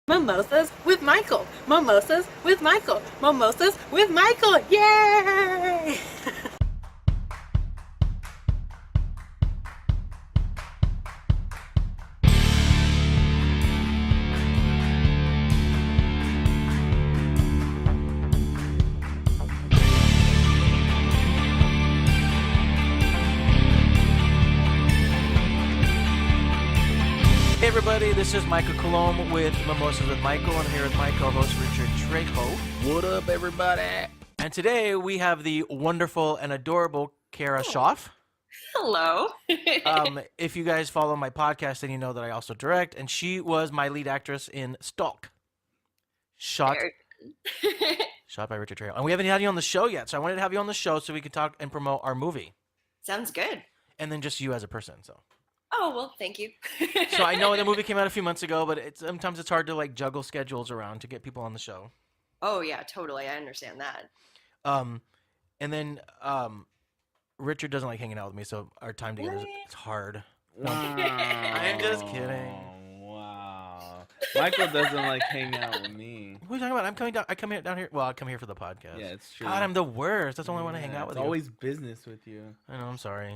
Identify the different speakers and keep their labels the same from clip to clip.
Speaker 1: Mimosas with Michael. Mimosas with Michael. Mimosas with Michael. Yay!
Speaker 2: Hey everybody, this is Michael Colomb with Mimosas with Michael. I'm here with my co-host Richard Trejo.
Speaker 3: What up, everybody?
Speaker 2: And today we have the wonderful and adorable Kara Schaaf.
Speaker 4: Hello.
Speaker 2: If you guys follow my podcast, then you know that I also direct, and she was my lead actress in STALK. Shot by Richard Trejo. And we haven't had you on the show yet, so I wanted to have you on the show so we could talk and promote our movie.
Speaker 4: Sounds good.
Speaker 2: And then just you as a person, so.
Speaker 4: Oh, well, thank you.
Speaker 2: So I know the movie came out a few months ago, but sometimes it's hard to like juggle schedules around to get people on the show.
Speaker 4: Oh, yeah, totally. I understand that.
Speaker 2: And then Richard doesn't like hanging out with me, so our time together is hard. No, I'm just kidding.
Speaker 3: Wow. Michael doesn't like hanging out with me.
Speaker 2: What are you talking about? I'm coming down. I come down here. Well, I come here for the podcast.
Speaker 3: Yeah, it's true.
Speaker 2: God, I'm the worst. That's the only one I hang out with.
Speaker 3: It's always business with you.
Speaker 2: I know. I'm sorry.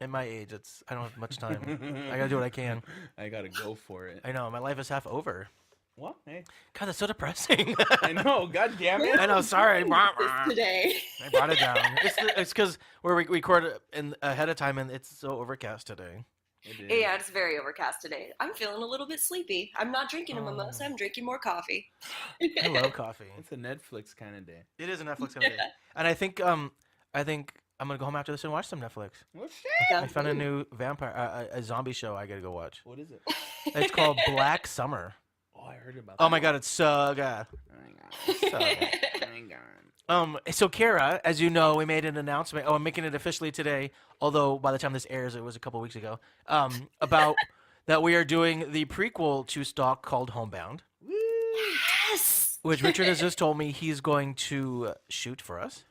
Speaker 2: At my age, I don't have much time. I gotta do what I can.
Speaker 3: I gotta go for it.
Speaker 2: I know. My life is half over.
Speaker 3: What? Hey.
Speaker 2: God, that's so depressing.
Speaker 3: I know. God damn it.
Speaker 2: I know. Sorry.
Speaker 4: Today.
Speaker 2: I brought it down. It's because we record ahead of time, and it's so overcast today.
Speaker 3: It is.
Speaker 4: Yeah, it's very overcast today. I'm feeling a little bit sleepy. I'm not drinking a mimosa. I'm drinking more coffee.
Speaker 2: I love coffee.
Speaker 3: It's a Netflix kind of day.
Speaker 2: It is a Netflix kind of day. And I think I'm gonna go home after this and watch some Netflix.
Speaker 3: What shit?
Speaker 2: I found a new vampire, a zombie show I gotta go watch.
Speaker 3: What is it?
Speaker 2: It's called Black Summer.
Speaker 3: Oh, I heard about that.
Speaker 2: Oh my god, it's so good.
Speaker 3: Oh my god.
Speaker 2: So good.
Speaker 3: Oh my god.
Speaker 2: So Kara, as you know, we made an announcement. Oh, I'm making it officially today. Although by the time this airs, it was a couple weeks ago. About that we are doing the prequel to Stalk called Homebound,
Speaker 4: Yes.
Speaker 2: which Richard has just told me he's going to shoot for us.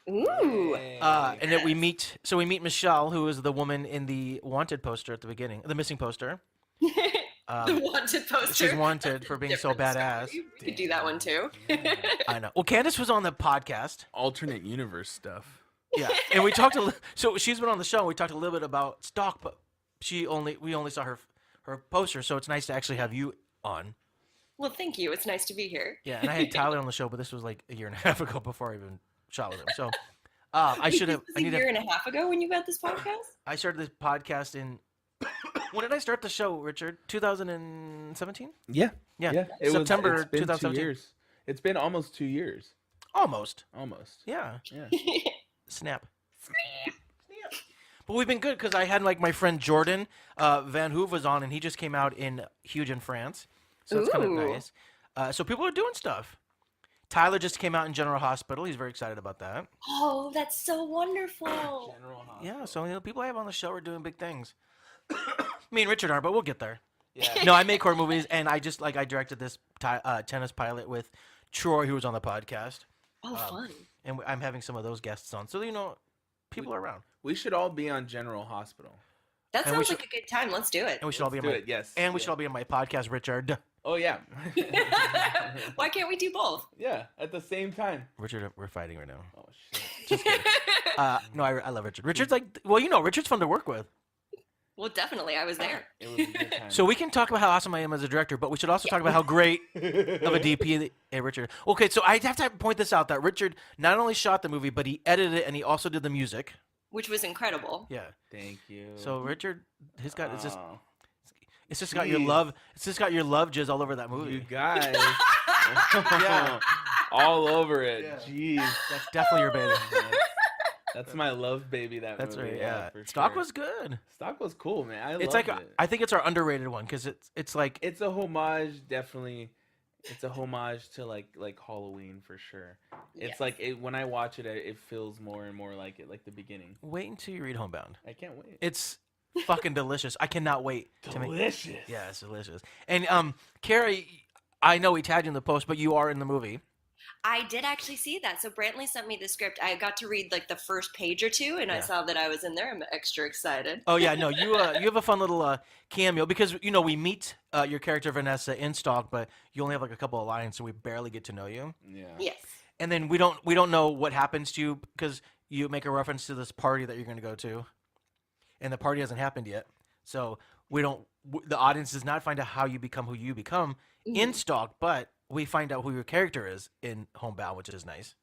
Speaker 4: Ooh.
Speaker 2: And that we meet Michelle, who is the woman in the wanted poster at the beginning, the missing poster.
Speaker 4: The wanted poster.
Speaker 2: She's wanted for being so
Speaker 4: Different
Speaker 2: badass.
Speaker 4: story. We could do that one too.
Speaker 2: I know. Well, Candace was on the podcast.
Speaker 3: Alternate universe stuff.
Speaker 2: Yeah, and we talked so she's been on the show. And we talked a little bit about Stalk, but we only saw her poster, so it's nice to actually have you on.
Speaker 4: Well, thank you. It's nice to be here.
Speaker 2: Yeah, and I had Tyler on the show, but this was like a year and a half ago before I even shot with him. So I should have.
Speaker 4: This was a year and a half ago when you got this podcast?
Speaker 2: I started this podcast in. When did I start the show, Richard? 2017?
Speaker 3: Yeah.
Speaker 2: Yeah.
Speaker 3: It's
Speaker 2: September
Speaker 3: been
Speaker 2: 2017.
Speaker 3: 2 years. It's been almost 2 years.
Speaker 2: Almost.
Speaker 3: Yeah.
Speaker 2: Yeah. Snap. But we've been good because I had like my friend Jordan Van Hoove was on, and he just came out in Huge in France, so it's kind of
Speaker 4: Ooh.
Speaker 2: nice. So people are doing stuff. Tyler just came out in General Hospital. He's very excited about that.
Speaker 4: Oh, that's so wonderful.
Speaker 3: General Hospital.
Speaker 2: Yeah, so people I have on the show are doing big things. Me and Richard are, but we'll get there.
Speaker 3: Yeah.
Speaker 2: No, I make horror movies, and I directed this tennis pilot with Troy, who was on the podcast,
Speaker 4: Oh, fun.
Speaker 2: and I'm having some of those guests on. So people are around,
Speaker 3: We should all be on General Hospital.
Speaker 4: That
Speaker 2: and we
Speaker 4: sounds like a good time. Let's do it.
Speaker 2: and we should all be
Speaker 3: Let's
Speaker 2: on
Speaker 3: do
Speaker 2: my
Speaker 3: it, yes.
Speaker 2: and we should all be on my podcast, Richard.
Speaker 3: Oh, yeah.
Speaker 4: Why can't we do both?
Speaker 3: Yeah, at the same time.
Speaker 2: Richard, we're fighting right now.
Speaker 3: Oh, shit.
Speaker 2: Just kidding. No, I love Richard. Richard's like, well, Richard's fun to work with.
Speaker 4: Well, definitely. I was there.
Speaker 3: It was a good time.
Speaker 2: So we can talk about how awesome I am as a director, but we should also talk about how great of a DP Richard. Okay, so I have to point this out that Richard not only shot the movie, but he edited it and he also did the music.
Speaker 4: Which was incredible.
Speaker 2: Yeah.
Speaker 3: Thank you.
Speaker 2: So Richard, it's just
Speaker 3: Oh,
Speaker 2: got your
Speaker 3: Jeez.
Speaker 2: love. It's just got your love jizz all over that movie.
Speaker 3: You guys.
Speaker 2: Yeah.
Speaker 3: All over it.
Speaker 2: Yeah.
Speaker 3: Jeez.
Speaker 2: That's definitely your baby.
Speaker 3: That's my love baby, that
Speaker 2: That's
Speaker 3: movie.
Speaker 2: right. Yeah.
Speaker 3: for
Speaker 2: Stock
Speaker 3: sure.
Speaker 2: was good.
Speaker 3: Stock was cool, man. I
Speaker 2: It's
Speaker 3: loved
Speaker 2: like
Speaker 3: it.
Speaker 2: I think it's our underrated one because it's like
Speaker 3: It's a homage, definitely. It's a homage to like Halloween for sure. It's
Speaker 4: Yes.
Speaker 3: like when I watch it, it feels more and more like it, like the beginning.
Speaker 2: wait until you read Homebound.
Speaker 3: I can't wait.
Speaker 2: It's fucking delicious. I cannot wait to make.
Speaker 3: Delicious.
Speaker 2: Yeah, it's delicious. And Carrie, I know we tagged you in the post, but you are in the movie.
Speaker 4: I did actually see that. So Brantley sent me the script. I got to read like the first page or two, and I
Speaker 2: Yeah.
Speaker 4: saw that I was in there. I'm extra excited.
Speaker 2: Oh yeah, no, you have a fun little cameo because we meet your character Vanessa in Stalk, but you only have like a couple of lines, so we barely get to know you.
Speaker 3: Yeah.
Speaker 4: Yes.
Speaker 2: And then we don't know what happens to you because you make a reference to this party that you're going to go to, and the party hasn't happened yet. So the audience does not find out how you become who you become in Stalk, but we find out who your character is in Homebound, which is nice.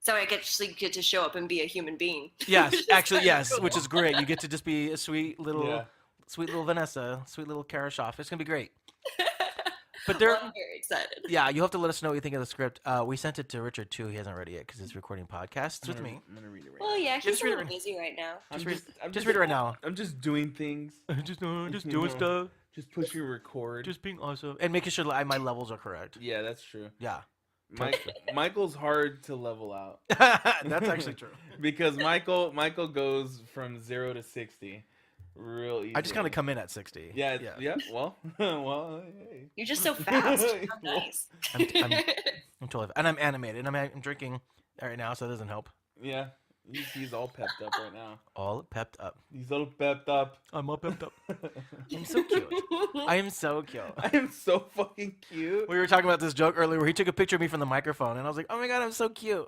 Speaker 4: So I actually get to show up and be a human being.
Speaker 2: Yes,
Speaker 4: Which is
Speaker 2: actually,
Speaker 4: kinda
Speaker 2: yes,
Speaker 4: cool.
Speaker 2: which is great. You get to just be a sweet little Vanessa, sweet little Kara Schaaf. It's gonna be great. But
Speaker 4: Well, I'm very excited.
Speaker 2: yeah, you have to let us know what you think of the script. We sent it to Richard too. He hasn't read it yet because he's recording podcasts with me.
Speaker 3: I'm gonna read it right
Speaker 4: Well, yeah,
Speaker 2: Just
Speaker 4: he's a
Speaker 2: read it
Speaker 4: little
Speaker 2: right-
Speaker 4: busy right now.
Speaker 3: now.
Speaker 2: Just read it right now.
Speaker 3: I'm just doing things.
Speaker 2: just doing stuff.
Speaker 3: Just pushing record.
Speaker 2: Just being awesome and making sure that my levels are correct.
Speaker 3: Yeah, that's true.
Speaker 2: Yeah,
Speaker 3: Michael's hard to level out
Speaker 2: that's actually true.
Speaker 3: because Michael goes from 0 to 60 real easy.
Speaker 2: I just kind of come in at 60.
Speaker 3: Yeah. Well, hey.
Speaker 4: You're just so fast. How nice.
Speaker 2: I'm totally, and I'm animated. And I'm drinking right now, so that doesn't help.
Speaker 3: Yeah. He's all pepped up right now.
Speaker 2: All pepped up.
Speaker 3: He's all pepped up.
Speaker 2: I'm all pepped up. I'm so cute. I am so cute.
Speaker 3: I am so fucking cute.
Speaker 2: We were talking about this joke earlier where he took a picture of me from the microphone, and I was like, "Oh my god, I'm so cute."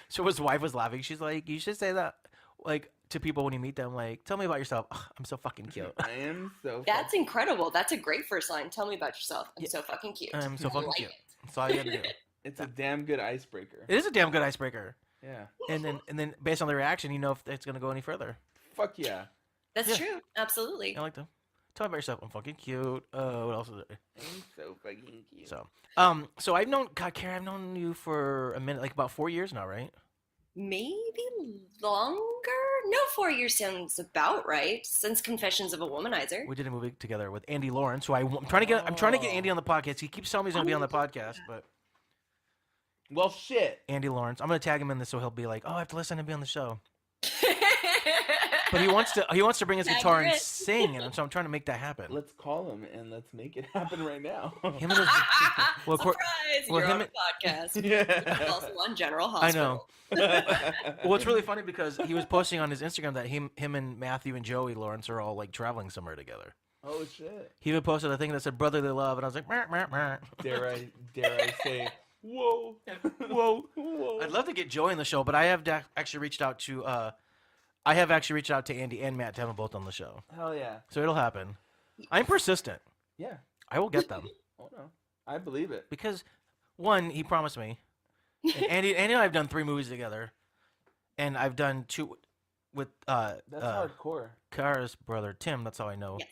Speaker 2: So his wife was laughing. She's like, "You should say that, like, to people when you meet them. Like, tell me about yourself. Ugh, I'm so fucking cute.
Speaker 3: I am so.
Speaker 4: That's incredible. That's a great first line. Tell me about yourself. I'm so fucking cute.
Speaker 2: I'm so
Speaker 4: I
Speaker 2: fucking
Speaker 4: like
Speaker 2: cute."
Speaker 4: it.
Speaker 2: That's all you gotta do.
Speaker 3: It's a damn good icebreaker.
Speaker 2: It is a damn good icebreaker.
Speaker 3: Yeah.
Speaker 2: And then based on the reaction, you know if it's gonna go any further.
Speaker 3: Fuck yeah.
Speaker 4: That's
Speaker 2: Yeah.
Speaker 4: true. Absolutely.
Speaker 2: I like to tell me about yourself. I'm fucking cute. What else is there?
Speaker 3: I'm so fucking cute.
Speaker 2: So I've known Kara. I've known you for a minute, like about 4 years now, right?
Speaker 4: Maybe longer? No, 4 years sounds about right. Since Confessions of a Womanizer.
Speaker 2: We did a movie together with Andy Lawrence, who I'm trying to get Andy on the podcast. He keeps telling me he's gonna be on the podcast, but
Speaker 3: Well, shit.
Speaker 2: Andy Lawrence, I'm gonna tag him in this so he'll be like, "Oh, I have to listen and be on the show." But he wants to bring his
Speaker 4: Tag
Speaker 2: guitar and
Speaker 4: Rich.
Speaker 2: sing, and so I'm trying to make that happen.
Speaker 3: Let's call him and let's make it happen right now.
Speaker 2: Him and his, well,
Speaker 4: Surprise!
Speaker 2: well,
Speaker 4: You're
Speaker 2: him
Speaker 4: on
Speaker 2: and-
Speaker 4: a podcast.
Speaker 3: Yeah.
Speaker 4: Also on General
Speaker 2: I
Speaker 4: Hospital.
Speaker 2: know. Well, it's really funny because he was posting on his Instagram that him and Matthew and Joey Lawrence are all like traveling somewhere together.
Speaker 3: Oh shit.
Speaker 2: He even posted a thing that said "brotherly love," and I was like, "Meh, meh, meh."
Speaker 3: Dare I say, whoa,
Speaker 2: Whoa. I'd love to get Joey on the show, but I have actually reached out to Andy and Matt to have them both on the show.
Speaker 3: Hell yeah.
Speaker 2: So it'll happen. I'm persistent.
Speaker 3: Yeah.
Speaker 2: I will get them
Speaker 3: Oh no. I believe it.
Speaker 2: because one, he promised me. And Andy and I have done 3 movies together, and I've done 2 with
Speaker 3: That's hardcore.
Speaker 2: Kara's brother Tim. That's how I know.
Speaker 4: Yes.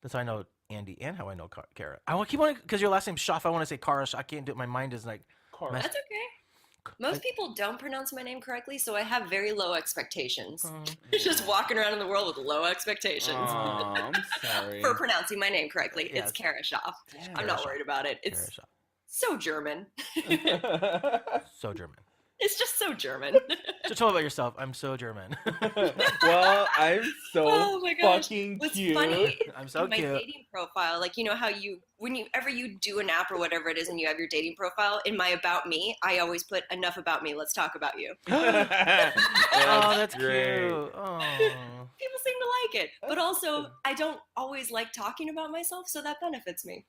Speaker 2: That's how I know Andy and how I know Kara. I want keep on because your last name's Schaaf. I want to say Kara. I can't do it. My mind is like.
Speaker 3: Car.
Speaker 2: Mess-
Speaker 4: That's okay. Most people don't pronounce my name correctly, so I have very low expectations. Just walking around in the world with low expectations
Speaker 3: Aw, I'm sorry.
Speaker 4: for pronouncing my name correctly.
Speaker 2: Yes.
Speaker 4: It's Kara Schaaf.
Speaker 3: Damn.
Speaker 4: I'm not worried about it.
Speaker 2: Kara
Speaker 4: It's
Speaker 2: Schaaf.
Speaker 4: so German.
Speaker 2: So German.
Speaker 4: It's just so German.
Speaker 2: So tell me about yourself. I'm so German.
Speaker 3: Well, I'm so
Speaker 4: Oh my gosh.
Speaker 3: fucking
Speaker 4: What's
Speaker 3: cute.
Speaker 4: funny
Speaker 2: I'm so
Speaker 4: in my
Speaker 2: cute.
Speaker 4: dating profile, like, you know how whenever you do an app or whatever it is and you have your dating profile, in my about me, I always put enough about me, let's talk about you.
Speaker 2: Oh, that's
Speaker 3: great.
Speaker 2: cute. Oh.
Speaker 4: People seem to like it. But also, I don't always like talking about myself, so that benefits me.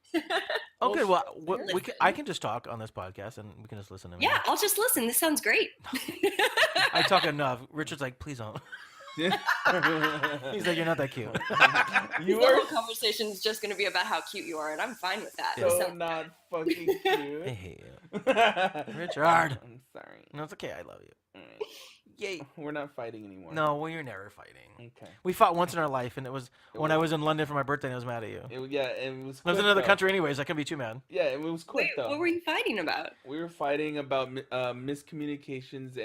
Speaker 2: Oh, good. Well,
Speaker 4: listen.
Speaker 2: I can just talk on this podcast, and we can just listen to me.
Speaker 4: Yeah, I'll just listen. This sounds great.
Speaker 2: I talk enough. Richard's like, please don't. He's like, you're not that cute.
Speaker 3: You
Speaker 4: The
Speaker 3: are
Speaker 4: whole conversation is just going to be about how cute you are, and I'm fine with that.
Speaker 3: so
Speaker 4: So-
Speaker 3: not fucking
Speaker 2: I
Speaker 3: cute.
Speaker 2: hate you. Richard.
Speaker 3: I'm sorry.
Speaker 2: No, it's okay. I love you.
Speaker 3: Alright.
Speaker 2: Yay.
Speaker 3: We're not fighting anymore.
Speaker 2: No, we're never fighting.
Speaker 3: Okay.
Speaker 2: We fought once in our life, and it was when I was in London for my birthday, and I was mad at you.
Speaker 3: It was
Speaker 2: I
Speaker 3: quick,
Speaker 2: was in another
Speaker 3: though.
Speaker 2: country anyways. I couldn't be too mad.
Speaker 3: Yeah, it was quick
Speaker 4: Wait,
Speaker 3: though.
Speaker 4: what were you fighting about?
Speaker 3: We were fighting about miscommunications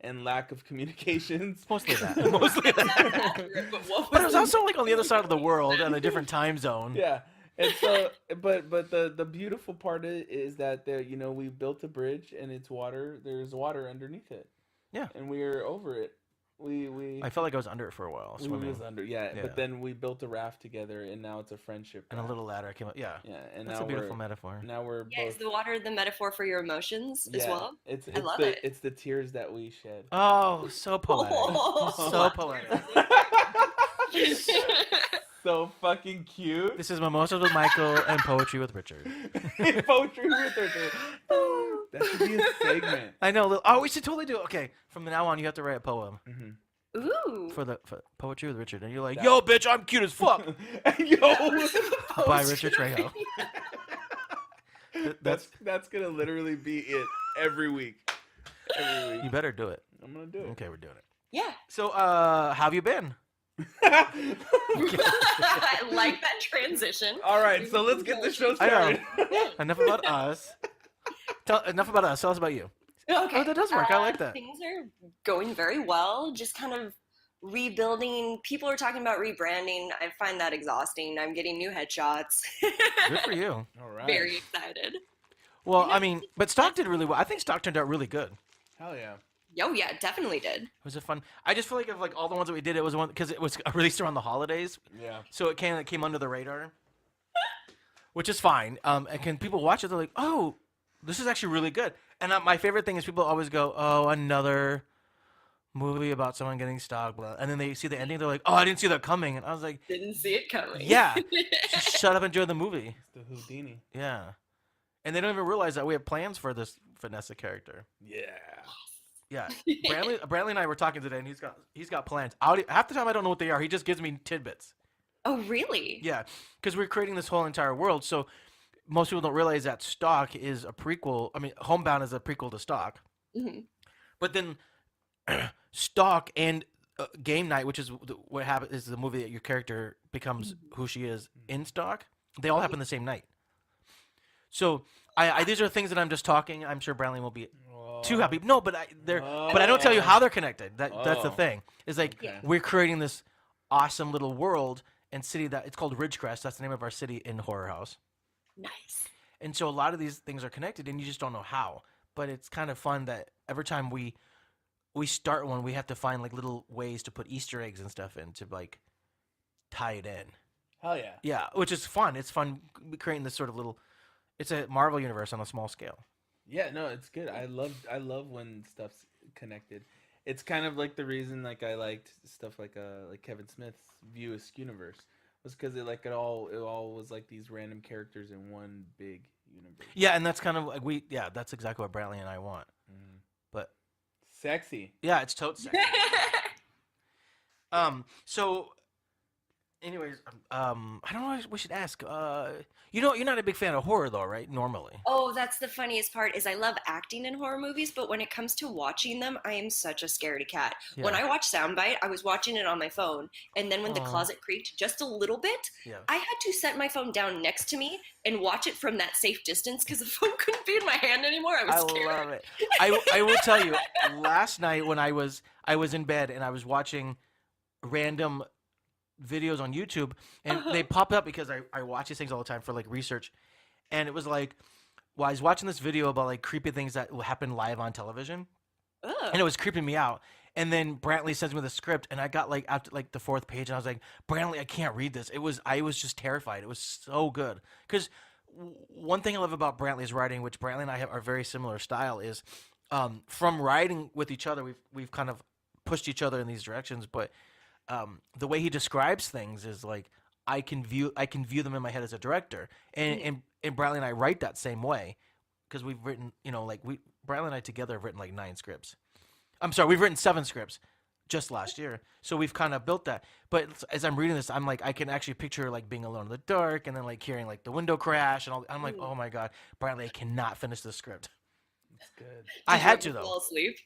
Speaker 3: and lack of communications.
Speaker 2: Mostly that. Mostly that.
Speaker 4: But what
Speaker 2: But it was also like on the other side of the world in a different time zone.
Speaker 3: Yeah. And so, but the beautiful part is that we built a bridge and it's water. There's water underneath it.
Speaker 2: Yeah.
Speaker 3: And we're over it.
Speaker 2: I felt like I was under it for a while.
Speaker 3: we
Speaker 2: Swimming.
Speaker 3: was under, yeah.
Speaker 2: Yeah.
Speaker 3: But then we built a raft together, and now it's a friendship.
Speaker 2: And a
Speaker 3: raft.
Speaker 2: little ladder came up. Yeah.
Speaker 3: Yeah, and
Speaker 2: That's
Speaker 3: now
Speaker 2: a beautiful
Speaker 3: we're
Speaker 2: metaphor.
Speaker 3: now we're
Speaker 4: Yeah, is
Speaker 3: both.
Speaker 4: the water the metaphor for your emotions as well?
Speaker 3: It's
Speaker 4: I love
Speaker 3: the
Speaker 4: it.
Speaker 3: it's the tears that we shed.
Speaker 2: Oh, so poetic. So poetic.
Speaker 3: So fucking cute.
Speaker 2: This is Mimosas with Michael and Poetry with Richard.
Speaker 3: Poetry with Richard. That should be a segment.
Speaker 2: I know. Oh, we should totally do it. Okay, from now on, you have to write a poem
Speaker 4: Ooh.
Speaker 2: for Poetry with Richard, and you're like,
Speaker 3: That-
Speaker 2: "Yo, bitch, I'm cute as fuck."
Speaker 3: Yo,
Speaker 2: By Richard Trejo.
Speaker 3: that's gonna literally be it every week. Every week.
Speaker 2: You better do it.
Speaker 3: I'm gonna do it.
Speaker 2: Okay, we're doing it.
Speaker 4: Yeah.
Speaker 2: So, how have you been?
Speaker 4: I like that transition.
Speaker 3: All right, so let's get the show
Speaker 2: I know.
Speaker 3: started.
Speaker 2: Enough about us. Enough about us. Tell us about you.
Speaker 4: Okay.
Speaker 2: Oh, that does work. I like that.
Speaker 4: Things are going very well. Just kind of rebuilding. People are talking about rebranding. I find that exhausting. I'm getting new headshots.
Speaker 2: Good for you.
Speaker 3: All right.
Speaker 4: Very excited.
Speaker 2: Well, I mean, but Stock did really well. I think Stock turned out really good.
Speaker 3: Hell yeah.
Speaker 4: Oh yeah, definitely did.
Speaker 2: It was a fun. I just feel like of like all the ones that we did, it was one because it was released around the holidays,
Speaker 3: Yeah.
Speaker 2: so it came under the radar, which is fine. And can people watch it? They're like, oh, this is actually really good. And my favorite thing is people always go, oh, another movie about someone getting stalked, blah. And then they see the ending, they're like, oh, I didn't see that coming. And I was like,
Speaker 4: Didn't see it coming.
Speaker 2: yeah, just shut up and enjoy the movie.
Speaker 3: It's the Houdini.
Speaker 2: Yeah, and they don't even realize that we have plans for this Vanessa character.
Speaker 3: Yeah.
Speaker 2: Yeah, Brantley and I were talking today, and he's got plans. Half the time I don't know what they are. He just gives me tidbits.
Speaker 4: Oh really?
Speaker 2: Yeah, because we're creating this whole entire world. So most people don't realize that Stock is a prequel. I mean, Homebound is a prequel to Stock.
Speaker 4: Mm-hmm.
Speaker 2: But then Stock and Game Night, which is what happens, is the movie that your character becomes who she is in Stock. They all happen the same night. So these are things that I'm just talking. I'm sure Brantley will be too happy. No, but I don't tell you how they're connected. That's the thing. It's like we're creating this awesome little world and city that it's called Ridgecrest. That's the name of our city in Horror House.
Speaker 4: Nice.
Speaker 2: And so a lot of these things are connected, and you just don't know how. But it's kind of fun that every time we start one, we have to find like little ways to put Easter eggs and stuff in to like tie it in.
Speaker 3: Hell yeah.
Speaker 2: Yeah, which is fun. It's fun creating this sort of little. It's a Marvel universe on a small scale.
Speaker 3: Yeah, no, it's good. I love when stuff's connected. It's kind of like the reason like I liked stuff like Kevin Smith's View Askew universe was because it all was like these random characters in one big universe.
Speaker 2: Yeah, and that's kind of like that's exactly what Brantley and I want. But
Speaker 3: Sexy.
Speaker 2: yeah, it's totes sexy. So anyways, I don't know what we should ask. You're not a big fan of horror though, right? Normally.
Speaker 4: Oh, that's the funniest part is I love acting in horror movies, but when it comes to watching them, I am such a scaredy cat.
Speaker 2: Yeah.
Speaker 4: When I watch Soundbite, I was watching it on my phone, and then when the closet creaked just a little bit, I had to set my phone down next to me and watch it from that safe distance because the phone couldn't be in my hand anymore. I was scared.
Speaker 2: I love it. I will tell you, last night when I was in bed and I was watching random videos on YouTube, and they pop up because I watch these things all the time for like research, and it was like, well, I was watching this video about like creepy things that will happen live on television, and it was creeping me out. And then Brantley sends me the script, and I got like after like the 4th page, and I was like, Brantley, I can't read this. I was just terrified. It was so good because one thing I love about Brantley's writing, which Brantley and I have are very similar style, is from writing with each other, we've kind of pushed each other in these directions, but the way he describes things is like I can view them in my head as a director, and Brantley and I write that same way because we've written, Brantley and I together have written like 9 scripts. I'm sorry, we've written 7 scripts just last year, so we've kind of built that. But as I'm reading this, I'm like, I can actually picture like being alone in the dark, and then like hearing like the window crash, and all. I'm like, oh my god, Brantley, I cannot finish this script.
Speaker 3: It's good.
Speaker 2: I had to
Speaker 4: Did you ever
Speaker 2: though.
Speaker 4: fall asleep?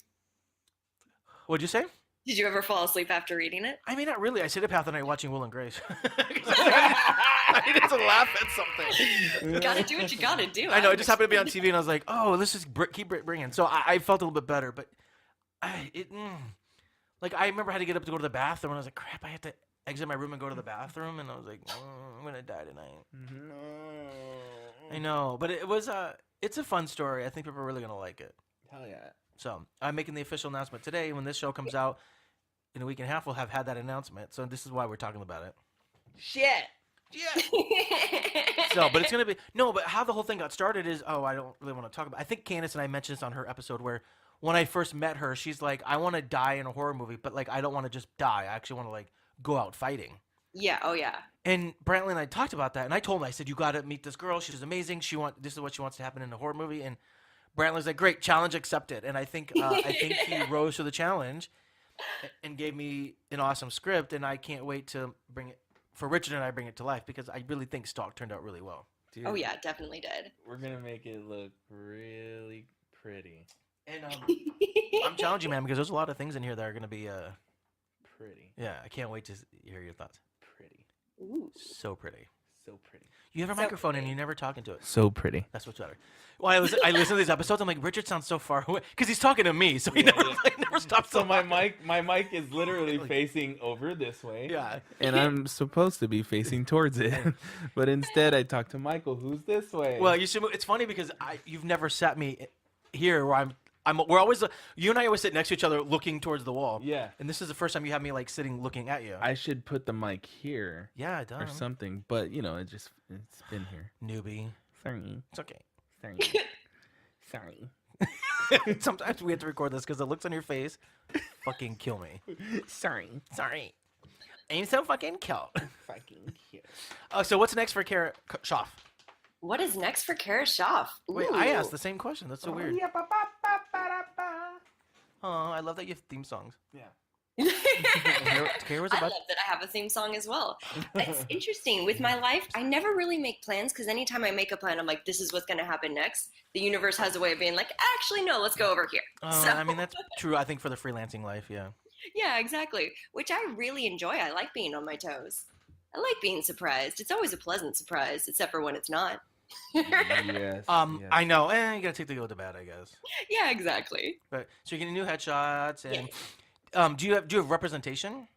Speaker 2: What'd you say?
Speaker 4: Did you ever fall asleep after reading it?
Speaker 2: I mean, not really. I sit up half the night watching Will and Grace. I needed to laugh at something.
Speaker 4: You gotta do what you gotta do.
Speaker 2: I know. It just happened to be on TV, and I was like, "Oh, this is keep bringing." So I felt a little bit better, but I remember I had to get up to go to the bathroom, and I was like, "Crap! I have to exit my room and go to the bathroom," and I was like, "I'm gonna die tonight."
Speaker 3: No.
Speaker 2: I know, but it's a fun story. I think people are really gonna like it.
Speaker 3: Hell yeah.
Speaker 2: So I'm making the official announcement today. When this show comes out, in a week and a half, we'll have had that announcement. So this is why we're talking about it.
Speaker 3: Shit.
Speaker 2: Yeah. So, but it's gonna be no. But how the whole thing got started is, I don't really want to talk about. I think Candace and I mentioned this on her episode where when I first met her, she's like, I want to die in a horror movie, but like I don't want to just die. I actually want to like go out fighting.
Speaker 4: Yeah. Oh yeah.
Speaker 2: And Brantley and I talked about that, and I told him, I said, you got to meet this girl. She's amazing. This is what she wants to happen in a horror movie. And Brantley's like, great, challenge accepted. And I think he rose to the challenge and gave me an awesome script, and I can't wait to bring it. For Richard and I bring it to life because I really think Stalk turned out really well.
Speaker 3: Dude,
Speaker 4: oh yeah, definitely did.
Speaker 3: We're gonna make it look really pretty.
Speaker 2: And I'm challenging, man, because there's a lot of things in here that are gonna be
Speaker 3: pretty.
Speaker 2: Yeah, I can't wait to hear your thoughts.
Speaker 3: Pretty.
Speaker 2: Ooh. So pretty.
Speaker 3: So pretty.
Speaker 2: You have a microphone and you never talk into it.
Speaker 3: So pretty.
Speaker 2: That's what's better. Well, I listen to these episodes. I'm like, Richard sounds so far away because he's talking to me, so he never stops.
Speaker 3: So my mic is literally facing over this way.
Speaker 2: Yeah,
Speaker 3: and I'm supposed to be facing towards it, but instead I talk to Michael, who's this way.
Speaker 2: Well, you should. It's funny because you've never sat me here where we're always you and I always sit next to each other looking towards the wall.
Speaker 3: Yeah.
Speaker 2: And this is the first time you have me like sitting looking at you.
Speaker 3: I should put the mic here.
Speaker 2: Yeah, I don't.
Speaker 3: Or something, but it's been here.
Speaker 2: Newbie.
Speaker 3: Sorry.
Speaker 2: It's okay.
Speaker 3: Sorry. Sorry.
Speaker 2: Sometimes we have to record this because the looks on your face fucking kill me.
Speaker 3: Sorry.
Speaker 2: Ain't so fucking cute.
Speaker 3: Fucking cute.
Speaker 2: So what's next for Kara Schaaf?
Speaker 4: What is next for Kara Schaaf?
Speaker 2: Wait, I asked the same question. That's so weird. Oh, I love that you have theme songs.
Speaker 3: Yeah.
Speaker 2: I love
Speaker 4: that I have a theme song as well. It's interesting. With my life, I never really make plans because anytime I make a plan, I'm like, this is what's going to happen next. The universe has a way of being like, actually, no, let's go over here.
Speaker 2: I mean, that's true, I think, for the freelancing life, yeah.
Speaker 4: Yeah, exactly. Which I really enjoy. I like being on my toes. I like being surprised. It's always a pleasant surprise, except for when it's not.
Speaker 3: Yes.
Speaker 2: I know. You gotta take the good with the bad, I guess.
Speaker 4: Yeah, exactly.
Speaker 2: But so you're getting new headshots, and do you have representation?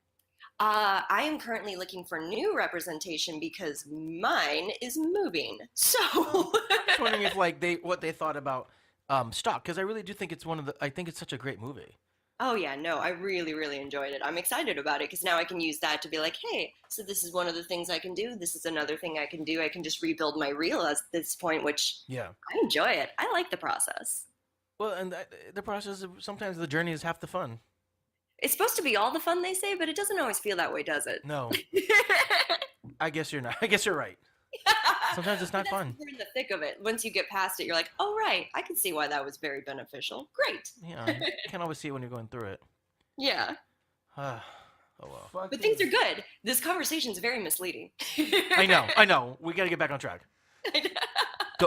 Speaker 4: I am currently looking for new representation because mine is moving. So
Speaker 2: I'm just wondering if what they thought about Stock, because I really do think I think it's such a great movie.
Speaker 4: Oh yeah, no, I really, really enjoyed it. I'm excited about it because now I can use that to be like, hey, so this is one of the things I can do. This is another thing I can do. I can just rebuild my reel at this point, which I enjoy it. I like the process.
Speaker 2: Well, and the process, sometimes the journey is half the fun.
Speaker 4: It's supposed to be all the fun, they say, but it doesn't always feel that way, does it?
Speaker 2: No. I guess you're not. I guess you're right. Sometimes it's not fun.
Speaker 4: You're in the thick of it. Once you get past it, you're like, oh, right. I can see why that was very beneficial. Great.
Speaker 2: Yeah. You can't always see it when you're going through it.
Speaker 4: Yeah.
Speaker 2: Oh, well.
Speaker 4: But things are good. This conversation is very misleading.
Speaker 2: I know. We got to get back on track.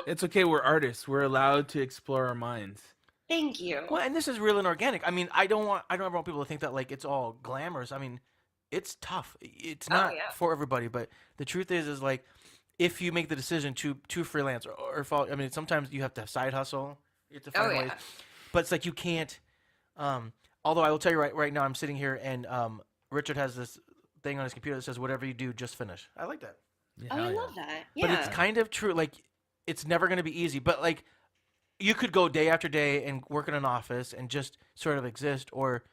Speaker 3: It's okay. We're artists. We're allowed to explore our minds.
Speaker 4: Thank you.
Speaker 2: Well, and this is real and organic. I mean, I don't ever want people to think that like it's all glamorous. I mean, it's tough. It's not for everybody, but the truth is like if you make the decision to freelance or follow, I mean, sometimes you have to side hustle. You have to find ways. But it's like you can't. Although I will tell you right now, I'm sitting here and Richard has this thing on his computer that says, "Whatever you do, just finish." I like that.
Speaker 4: Yeah, I love that. Yeah.
Speaker 2: But it's kind of true. Like, it's never going to be easy. But like, you could go day after day and work in an office and just sort of exist, or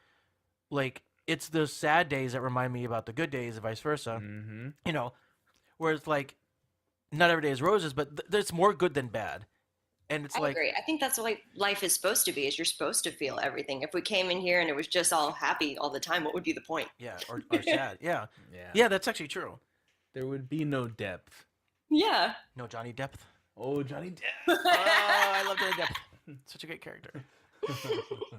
Speaker 2: like it's those sad days that remind me about the good days, and vice versa.
Speaker 3: Mm-hmm.
Speaker 2: You know, where it's like not every day is roses, but there's more good than bad. And it's
Speaker 4: I agree. I think that's what life is supposed to be. Is you're supposed to feel everything. If we came in here and it was just all happy all the time, what would be the point?
Speaker 2: Yeah, or sad. Yeah, that's actually true.
Speaker 3: There would be no depth.
Speaker 4: Yeah.
Speaker 2: No Johnny Depp.
Speaker 3: Oh, Johnny Depp.
Speaker 2: Oh, I love Johnny Depp. Such a great character.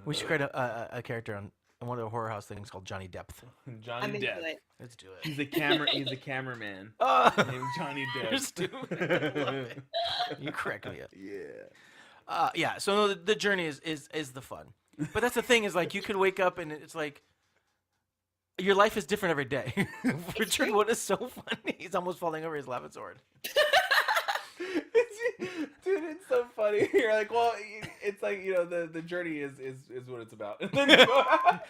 Speaker 2: We should create a character on one of the horror house things called Johnny Depp.
Speaker 3: Johnny Depp.
Speaker 2: Let's do it.
Speaker 3: He's a cameraman. Named Johnny Depp.
Speaker 2: You're stupid. I love it. You crack me up.
Speaker 3: Yeah.
Speaker 2: Yeah. So the journey is the fun, but that's the thing is like you could wake up and it's like your life is different every day. Richard, what is so funny? He's almost falling over his laughing sword.
Speaker 3: Dude, it's so funny. You're like, well, it's like, the journey is what it's about.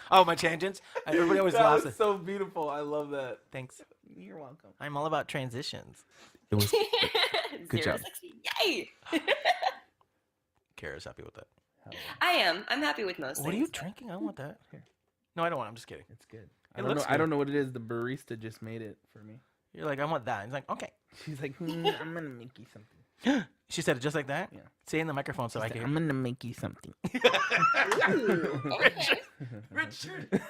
Speaker 2: Oh, my tangents. Everybody always
Speaker 3: that
Speaker 2: laughs.
Speaker 3: Was so beautiful. I love that.
Speaker 2: Thanks.
Speaker 3: You're welcome.
Speaker 2: I'm all about transitions.
Speaker 3: It was good job.
Speaker 4: 0-60. Yay!
Speaker 2: Kara's happy with that.
Speaker 4: I am. I'm happy with most things.
Speaker 2: What are you drinking? I don't want that. Here. No, I don't want it. I'm just kidding.
Speaker 3: It's good. I don't know what it is. The barista just made it for me.
Speaker 2: You're like, I want that. He's like, okay.
Speaker 3: She's like, I'm gonna make you something.
Speaker 2: She said it just like that?
Speaker 3: Yeah.
Speaker 2: Say it in the microphone so I can hear.
Speaker 3: I'm gonna make you something.
Speaker 4: Ooh, okay.
Speaker 2: Richard.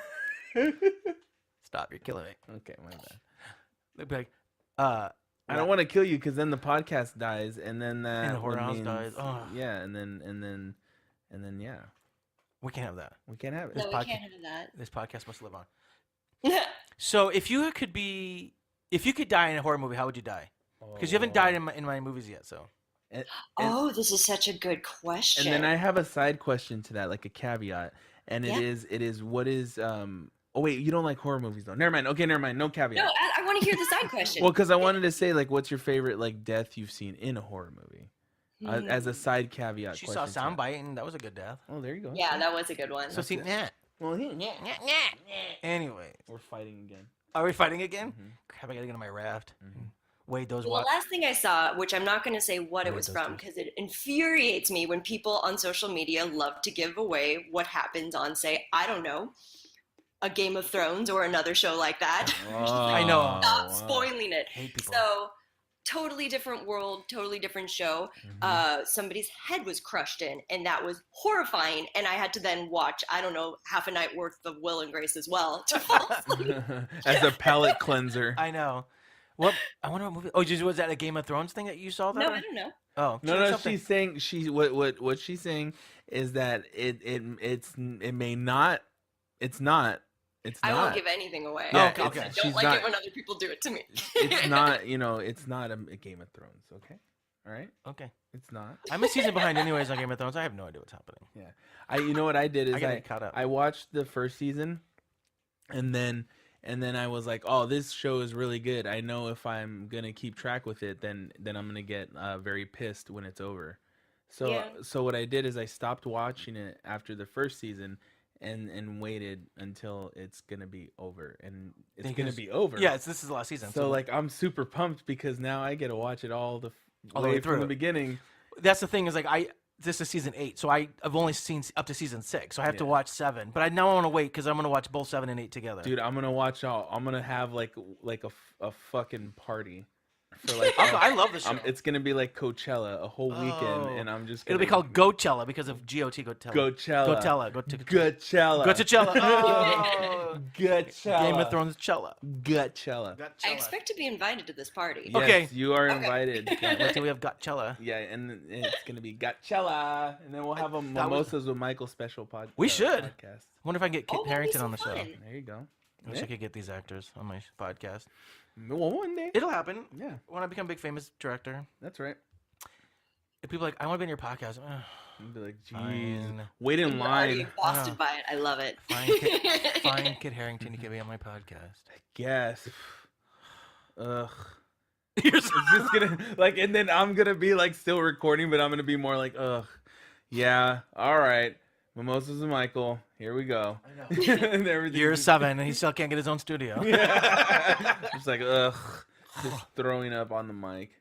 Speaker 2: Stop, you're killing me.
Speaker 3: Okay, my bad.
Speaker 2: They'd be like,
Speaker 3: I don't want to kill you because then the podcast dies, and then that
Speaker 2: And the horror house dies. Oh.
Speaker 3: Yeah, and then yeah,
Speaker 2: we can't have that.
Speaker 3: we can't have it.
Speaker 4: No, we can't have that.
Speaker 2: This podcast must live on. So if you could die in a horror movie, how would you die? Because you haven't died in my movies yet, so.
Speaker 4: Oh, this is such a good question.
Speaker 3: And then I have a side question to that, like a caveat, and it is what is Oh wait, you don't like horror movies though. Never mind. Okay, never mind. No caveat.
Speaker 4: No, I want to hear the side question.
Speaker 3: Well, because I wanted to say, like, what's your favorite like death you've seen in a horror movie? As a side caveat.
Speaker 2: She saw Soundbite, and that was a good death.
Speaker 3: Oh, there you go.
Speaker 4: Yeah, that was a good one.
Speaker 2: So see,
Speaker 3: Well,
Speaker 2: anyway,
Speaker 3: we're fighting again.
Speaker 2: are we fighting again?
Speaker 3: Mhm.
Speaker 2: Crap, I gotta get on my raft.
Speaker 3: Mhm.
Speaker 2: Wade those.
Speaker 4: Well, the last thing I saw, which I'm not going to say what it was from because it infuriates me when people on social media love to give away what happens on, say, I don't know, a Game of Thrones or another show like that.
Speaker 2: I know.
Speaker 4: Stop spoiling it.
Speaker 2: Hate people.
Speaker 4: So, totally different world, totally different show. Somebody's head was crushed in, and that was horrifying. And I had to then watch, I don't know, half a night worth of Will and Grace as well to fall asleep.
Speaker 3: As a palate cleanser.
Speaker 2: I know. What? I wonder what movie. Oh, was that a Game of Thrones thing that you saw? That
Speaker 4: No, I don't know.
Speaker 2: Oh,
Speaker 3: No. She's saying what she's saying is that it may not. It's not. It's not.
Speaker 4: I won't give anything away.
Speaker 2: Yeah,
Speaker 4: I
Speaker 2: okay.
Speaker 4: don't like it when other people do it to me.
Speaker 3: It's not. It's not a Game of Thrones. Okay. All right.
Speaker 2: Okay.
Speaker 3: It's not.
Speaker 2: I'm a season behind, anyways, on Game of Thrones. I have no idea what's happening.
Speaker 3: Yeah. You know what I did is
Speaker 2: I gotta get caught up.
Speaker 3: I watched the first season, and then I was like, oh, this show is really good. I know if I'm gonna keep track with it, then I'm gonna get very pissed when it's over. So what I did is I stopped watching it after the first season. And waited until it's gonna be over, and it's gonna be over.
Speaker 2: Yeah, this is the last season.
Speaker 3: So like, I'm super pumped because now I get to watch it all the way
Speaker 2: through
Speaker 3: from the beginning.
Speaker 2: That's the thing is like this is season 8, so I've only seen up to season 6, so I have to watch 7. But I now want to wait because I'm gonna watch both 7 and 8 together.
Speaker 3: Dude, I'm gonna watch all. I'm gonna have like a fucking party. For like,
Speaker 2: I love this show.
Speaker 3: It's gonna be like Coachella, a whole weekend, and I'm just.
Speaker 2: It'll be called Goatella because of GOT Goatella.
Speaker 3: Goatella.
Speaker 2: Goatella. Goatella. Oh.
Speaker 3: Goatella.
Speaker 2: Game of Thrones Cella.
Speaker 3: Goatella.
Speaker 4: I expect to be invited to this party.
Speaker 3: Yes,
Speaker 2: Okay.
Speaker 3: you are invited.
Speaker 2: Wait till we have Goatella.
Speaker 3: Yeah, and it's gonna be Goatella, and then we'll have a Mimosas with Michael special podcast.
Speaker 2: We should.
Speaker 3: Podcast.
Speaker 2: I wonder if I can get Kit
Speaker 4: that'd be
Speaker 2: Harington
Speaker 4: so
Speaker 2: on the show.
Speaker 4: fun.
Speaker 3: There you go.
Speaker 2: I wish I could get these actors on my podcast.
Speaker 3: Well, one day.
Speaker 2: It'll happen.
Speaker 3: Yeah,
Speaker 2: When I become a big famous director.
Speaker 3: that's right.
Speaker 2: If people are like, I want to be on your podcast.
Speaker 3: You'd be like,
Speaker 2: Fine.
Speaker 3: geez, wait in
Speaker 4: I'm already
Speaker 3: line.
Speaker 4: exhausted by it. I love it.
Speaker 2: Fine, Kit Harington, you can be on my podcast.
Speaker 3: Yes. Ugh.
Speaker 2: You're
Speaker 3: It's just gonna like, and then I'm gonna be like still recording, but I'm gonna be more like, ugh, yeah, all right, Mimosas and Michael, here we go.
Speaker 2: I know.
Speaker 3: And everything.
Speaker 2: Year 7, and he still can't get his own studio.
Speaker 3: Yeah. Just like, ugh, just throwing up on the mic.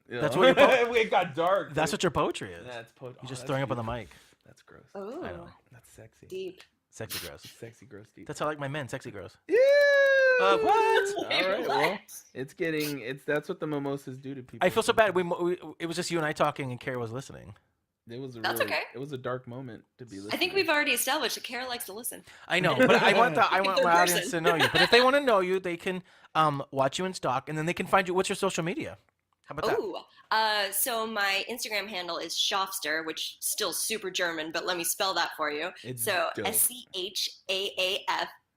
Speaker 2: That's what your
Speaker 3: it got dark.
Speaker 2: That's what your poetry is.
Speaker 3: That's
Speaker 2: You're just throwing up on the mic.
Speaker 3: That's gross.
Speaker 4: Oh,
Speaker 2: I know.
Speaker 3: That's sexy.
Speaker 4: deep.
Speaker 2: Sexy gross.
Speaker 3: Sexy, gross, deep.
Speaker 2: That's how I like my men. Sexy gross.
Speaker 3: Yeah.
Speaker 2: What?
Speaker 3: All right. Well, that's what the mimosas do to people.
Speaker 2: I feel so bad. It was just you and I talking, and Kara was listening.
Speaker 3: It was
Speaker 4: That's okay.
Speaker 3: It was a dark moment to be listening.
Speaker 4: I think we've already established that Kara likes to listen.
Speaker 2: I know, but I want my
Speaker 4: Third
Speaker 2: audience
Speaker 4: person.
Speaker 2: to know you. But if they want to know you, they can watch you in stock, and then they can find you. What's your social media? How about that?
Speaker 4: Oh, so my Instagram handle is Schaafster, which still super German, but let me spell that for you.
Speaker 3: It's
Speaker 4: So
Speaker 3: dope.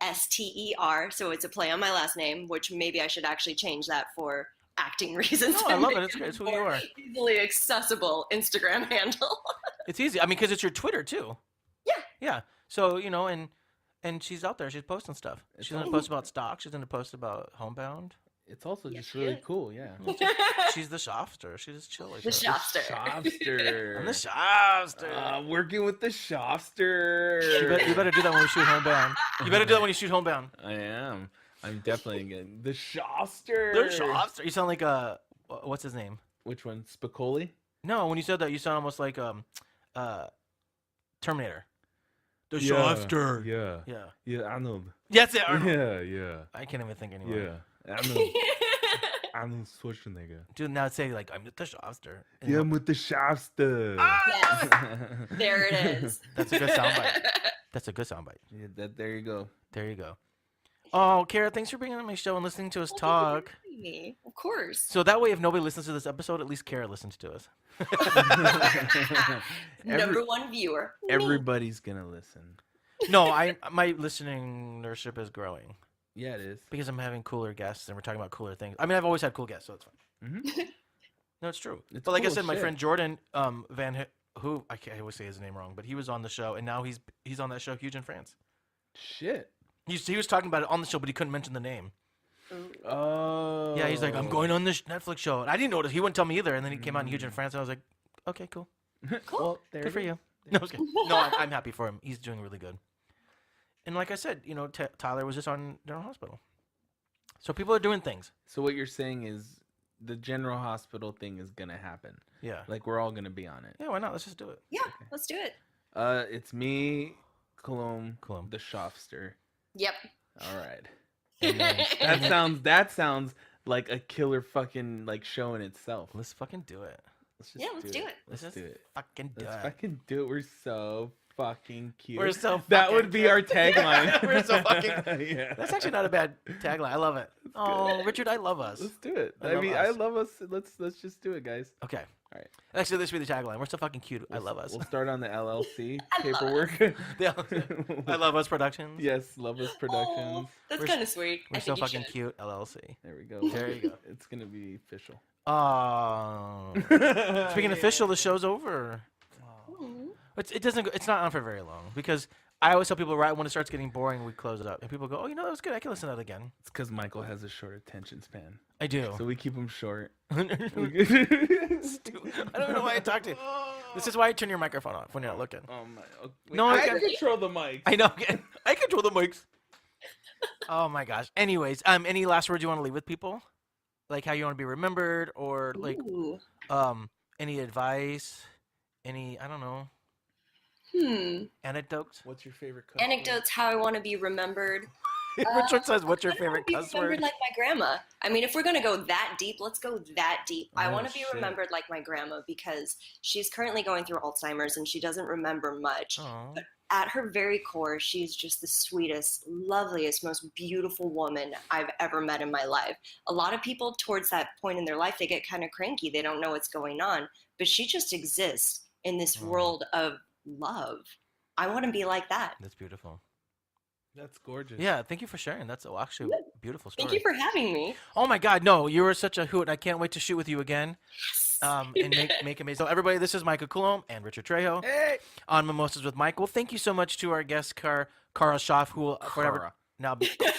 Speaker 4: SCHAAFSTER. So it's a play on my last name, which maybe I should actually change that for acting reasons.
Speaker 2: No, I love it. It's great. It's who you are.
Speaker 4: Easily accessible Instagram handle.
Speaker 2: It's easy. I mean, because it's your Twitter too.
Speaker 4: Yeah.
Speaker 2: Yeah. So and she's out there. She's posting stuff. She's gonna post about stock. She's gonna post about Homebound.
Speaker 3: It's also
Speaker 4: Yes,
Speaker 3: just
Speaker 4: she
Speaker 3: really
Speaker 4: is.
Speaker 3: cool. Yeah.
Speaker 2: She's the Schaafster. She's just chill like
Speaker 4: The
Speaker 2: that.
Speaker 4: Schaafster.
Speaker 3: Schaafster.
Speaker 2: I'm the Schaafster.
Speaker 3: Working with the Schaafster.
Speaker 2: You better do that when we shoot Homebound. You better do that when you shoot Homebound.
Speaker 3: I am. I'm definitely getting the Schaafster.
Speaker 2: The Schaafster. You sound like what's his name?
Speaker 3: Which one? Spicoli?
Speaker 2: No, when you said that, you sound almost like Terminator. The Schaafster.
Speaker 3: Yeah, Arnold.
Speaker 2: That's it, Arnold.
Speaker 3: Yeah.
Speaker 2: I can't even think anymore.
Speaker 3: Yeah. Arnold Schwarzenegger.
Speaker 2: Dude, now say like, I'm the Schaafster.
Speaker 3: Yeah, I'm with the Schaafster.
Speaker 4: Yes. There it is.
Speaker 2: That's a good soundbite. That's a good soundbite.
Speaker 3: Yeah, there you go.
Speaker 2: There you go. Oh, Kara, thanks for being on my show and listening to us talk.
Speaker 4: Me. Of course.
Speaker 2: So that way, if nobody listens to this episode, at least Kara listens to us.
Speaker 4: Number one viewer.
Speaker 3: Everybody's gonna listen.
Speaker 2: No, my listenership is growing.
Speaker 3: Yeah, it is.
Speaker 2: Because I'm having cooler guests and we're talking about cooler things. I mean, I've always had cool guests, so it's fine.
Speaker 3: Mm-hmm.
Speaker 2: No, it's true.
Speaker 3: It's
Speaker 2: but like I
Speaker 3: cool
Speaker 2: said, my
Speaker 3: shit.
Speaker 2: friend Jordan who I always say his name wrong, but he was on the show, and now he's on that show, Huge in France.
Speaker 3: Shit.
Speaker 2: He was talking about it on the show, but he couldn't mention the name.
Speaker 3: Oh.
Speaker 2: Yeah, he's like, I'm going on this Netflix show, and I didn't notice. He wouldn't tell me either, and then he came out in Huge in France, and I was like, okay, cool.
Speaker 4: Cool.
Speaker 3: Well, there
Speaker 2: Good for you. No, I was kidding. No, I'm happy for him. He's doing really good. And like I said, you know, Tyler was just on General Hospital. So people are doing things.
Speaker 3: So what you're saying is the General Hospital thing is gonna happen.
Speaker 2: Yeah.
Speaker 3: Like we're all gonna be on it.
Speaker 2: Yeah, why not? Let's just do it.
Speaker 4: Yeah, let's do it.
Speaker 3: It's me, Cologne,
Speaker 2: Cologne.
Speaker 3: the Schaafster.
Speaker 4: Yep.
Speaker 3: All right. That sounds like a killer fucking like show in itself.
Speaker 2: Let's fucking do it.
Speaker 3: Let's just
Speaker 4: Let's do it.
Speaker 3: Let's
Speaker 2: Let's
Speaker 3: do it.
Speaker 2: Fucking do
Speaker 3: Let's
Speaker 2: it.
Speaker 3: fucking do it. We're so fucking cute.
Speaker 2: We're so
Speaker 3: that
Speaker 2: fucking
Speaker 3: would be our tagline.
Speaker 2: We're so fucking.
Speaker 3: Yeah.
Speaker 2: That's actually not a bad tagline. I love it. Oh, Richard, I love us.
Speaker 3: Let's do it.
Speaker 2: I
Speaker 3: I love us. Let's just do it, guys.
Speaker 2: Okay.
Speaker 3: All right.
Speaker 2: Actually, this should be the tagline. We're so fucking cute. I love us.
Speaker 3: We'll start on the LLC
Speaker 4: I love
Speaker 3: paperwork.
Speaker 2: I love us Productions.
Speaker 3: Yes, Love Us Productions.
Speaker 4: Oh, that's
Speaker 2: We're
Speaker 4: kind of sweet.
Speaker 2: We're
Speaker 4: I
Speaker 2: so
Speaker 4: think you
Speaker 2: fucking
Speaker 4: should.
Speaker 2: cute. LLC.
Speaker 3: There we go.
Speaker 2: There you go.
Speaker 3: It's gonna be official.
Speaker 2: Oh. Speaking of official, the show's over.
Speaker 4: Mhm.
Speaker 2: It's not on for very long because I always tell people right when it starts getting boring, we close it up, and people go, "Oh, you know that was good. I can listen to that again."
Speaker 3: It's because Michael has a short attention span,
Speaker 2: I do.
Speaker 3: so we keep him short.
Speaker 2: Stupid. I don't know why I talk to you. This is why I turn your microphone off when you're not looking.
Speaker 3: Oh my! Oh, wait,
Speaker 2: No,
Speaker 3: I
Speaker 2: I
Speaker 3: control the mic.
Speaker 2: I know. I control the mics. Oh my gosh. Anyways, any last words you want to leave with people? Like how you want to be remembered, or like
Speaker 4: Ooh.
Speaker 2: any advice? Any I don't know. Anecdotes?
Speaker 3: What's your favorite cuss word?
Speaker 4: Anecdotes, how I want to be remembered.
Speaker 2: Richard says, "What's your favorite
Speaker 4: Be
Speaker 2: cuss
Speaker 4: remembered
Speaker 2: word?"
Speaker 4: like my grandma. I mean, if we're gonna go that deep, let's go that deep. I
Speaker 3: Oh,
Speaker 4: want to be
Speaker 3: shit.
Speaker 4: remembered like my grandma because she's currently going through Alzheimer's and she doesn't remember much.
Speaker 2: Aw.
Speaker 4: At her very core, she's just the sweetest, loveliest, most beautiful woman I've ever met in my life. A lot of people towards that point in their life, they get kind of cranky. They don't know what's going on, but she just exists in this world of love. I want to be like that.
Speaker 2: That's beautiful.
Speaker 3: That's gorgeous.
Speaker 2: Yeah, thank you for sharing. That's actually a beautiful story.
Speaker 4: Thank you for having me.
Speaker 2: Oh my God, no, you were such a hoot, and I can't wait to shoot with you again. And make amazing. So everybody, this is Michael Coulombe and Richard Trejo on Mimosas with Michael. Thank you so much to our guest, Kara Schaaf, who will forever now be Kara.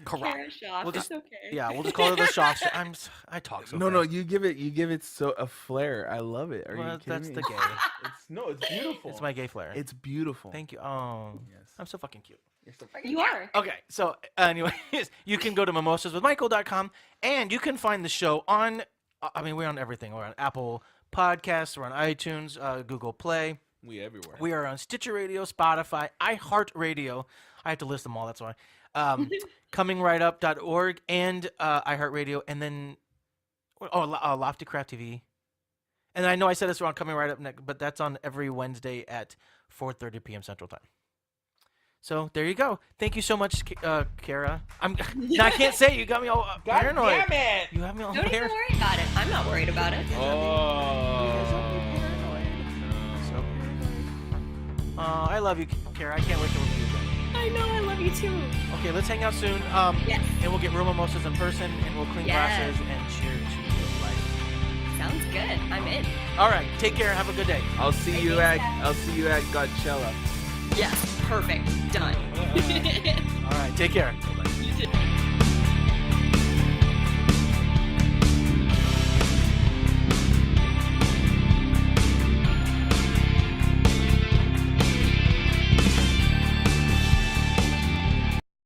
Speaker 4: Kara Schaaf,
Speaker 2: We'll just-
Speaker 4: it's okay.
Speaker 2: Yeah, we'll just call her the Schaaf. I talk so
Speaker 3: No,
Speaker 2: fast.
Speaker 3: you give it so a flair. I love it. Are
Speaker 2: Well,
Speaker 3: you kidding
Speaker 2: that's
Speaker 3: me?
Speaker 2: the gay.
Speaker 3: It's beautiful.
Speaker 2: It's my gay flair.
Speaker 3: It's beautiful.
Speaker 2: Thank you. Oh,
Speaker 3: Yes.
Speaker 2: I'm so fucking cute.
Speaker 3: You're so
Speaker 4: You are.
Speaker 2: Okay, so anyways, you can go to mimosaswithmichael.com and you can find the show on, we're on everything. We're on Apple Podcasts, we're on iTunes, Google Play.
Speaker 3: We everywhere.
Speaker 2: We are on Stitcher Radio, Spotify, iHeartRadio. I have to list them all, that's why. ComingRightUp.org and iHeartRadio, and then, Lofty Craft TV. And I know I said this wrong, Coming Right Up Next, but that's on every Wednesday at 4:30 p.m. Central Time. So there you go. Thank you so much, Kara. I can't say it. You got me all paranoid.
Speaker 3: God damn it!
Speaker 2: You have me all
Speaker 4: Don't even
Speaker 2: paranoid.
Speaker 4: worry about it. I'm not worried about it.
Speaker 2: Oh, I love you, Kara. I can't wait to work with you again.
Speaker 4: I know. I love you too.
Speaker 2: Okay, let's hang out soon.
Speaker 4: Yes.
Speaker 2: And we'll get real mimosas in person, and we'll clean
Speaker 4: Yes.
Speaker 2: glasses and cheer to life.
Speaker 4: Sounds good. I'm in.
Speaker 2: All right, take care. Have a good day.
Speaker 3: I'll see you at Godchella.
Speaker 4: Yes. Perfect. Done.
Speaker 2: All right, take care.
Speaker 4: You too.